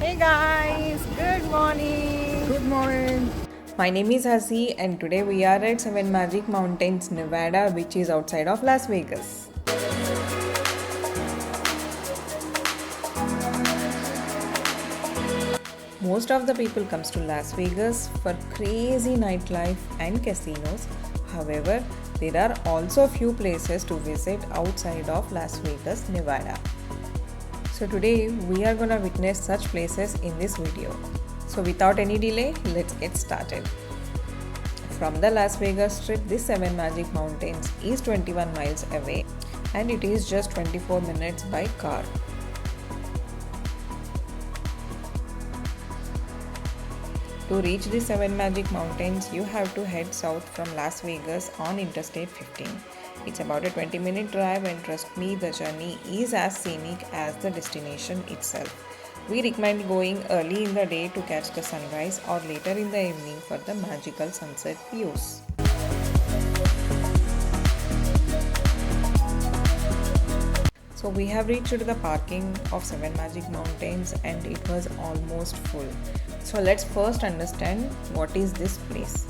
Hey guys, good morning. Good morning. My name is Hasi and today we are at Seven Magic Mountains, Nevada, which is outside of Las Vegas. Most of the people comes to Las Vegas for crazy nightlife and casinos. However, there are also few places to visit outside of Las Vegas, Nevada. So today we are gonna witness such places in this video. So without any delay, let's get started. From the Las Vegas Strip, this Seven Magic Mountains is 21 miles away and it is just 24 minutes by car. To reach the Seven Magic Mountains, you have to head south from Las Vegas on Interstate 15. It's about a 20-minute drive and trust me, the journey is as scenic as the destination itself. We recommend going early in the day to catch the sunrise or later in the evening for the magical sunset views. So we have reached the parking of Seven Magic Mountains and it was almost full. So let's first understand what is this place.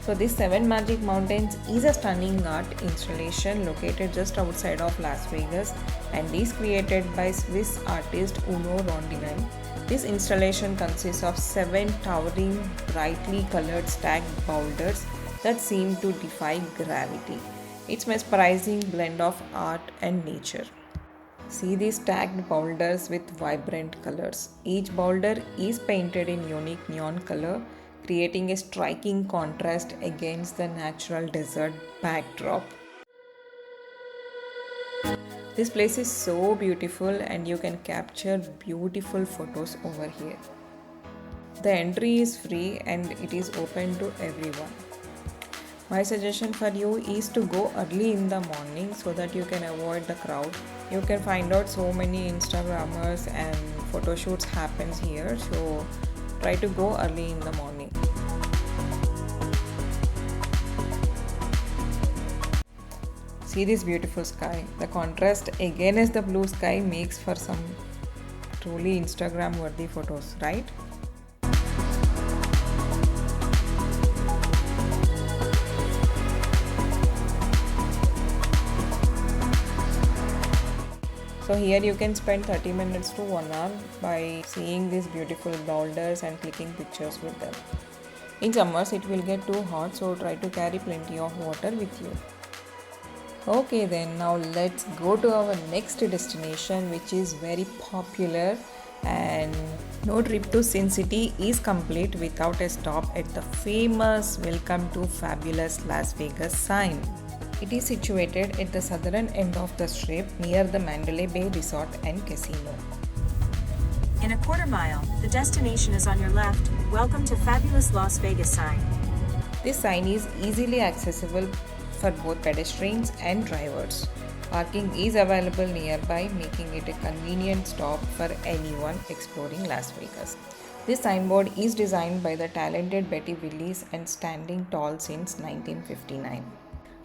So this Seven Magic Mountains is a stunning art installation located just outside of Las Vegas and is created by Swiss artist Ugo Rondinone. This installation consists of 7 towering, brightly colored stacked boulders that seem to defy gravity. It's mesmerizing blend of art and nature. See these stacked boulders with vibrant colors. Each boulder is painted in unique neon color, creating a striking contrast against the natural desert backdrop. This place is so beautiful and you can capture beautiful photos over here. The entry is free and it is open to everyone. My suggestion for you is to go early in the morning so that you can avoid the crowd. You can find out so many Instagrammers and photo shoots happens here, so try to go early in the morning. See this beautiful sky. The contrast against the blue sky makes for some truly Instagram worthy photos, right? So here you can spend 30 minutes to 1 hour by seeing these beautiful boulders and clicking pictures with them. In summers it will get too hot, so try to carry plenty of water with you. Okay then, now let's go to our next destination, which is very popular, and no trip to Sin City is complete without a stop at the famous Welcome to Fabulous Las Vegas sign. It is situated at the southern end of the strip near the Mandalay Bay Resort and Casino. In a quarter mile, the destination is on your left. Welcome to Fabulous Las Vegas sign. This sign is easily accessible for both pedestrians and drivers. Parking is available nearby, making it a convenient stop for anyone exploring Las Vegas. This signboard is designed by the talented Betty Willis and standing tall since 1959.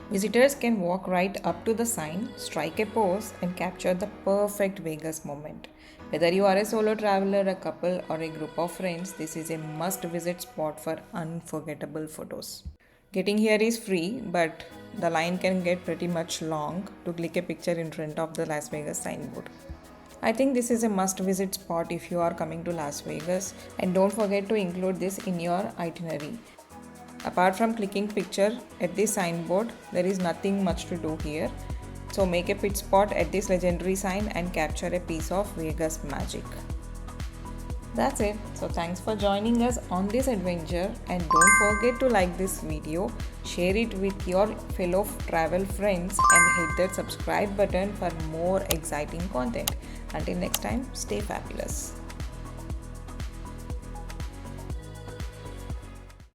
Visitors can walk right up to the sign, strike a pose, and capture the perfect Vegas moment. Whether you are a solo traveler, a couple, or a group of friends, this is a must-visit spot for unforgettable photos. Getting here is free, but the line can get pretty much long to click a picture in front of the Las Vegas signboard. I think this is a must-visit spot if you are coming to Las Vegas, and don't forget to include this in your itinerary. Apart from clicking picture at this signboard, there is nothing much to do here. So make a pit spot at this legendary sign and capture a piece of Vegas magic. That's it. So thanks for joining us on this adventure, and don't forget to like this video, share it with your fellow travel friends, and hit that subscribe button for more exciting content. Until next time, stay fabulous.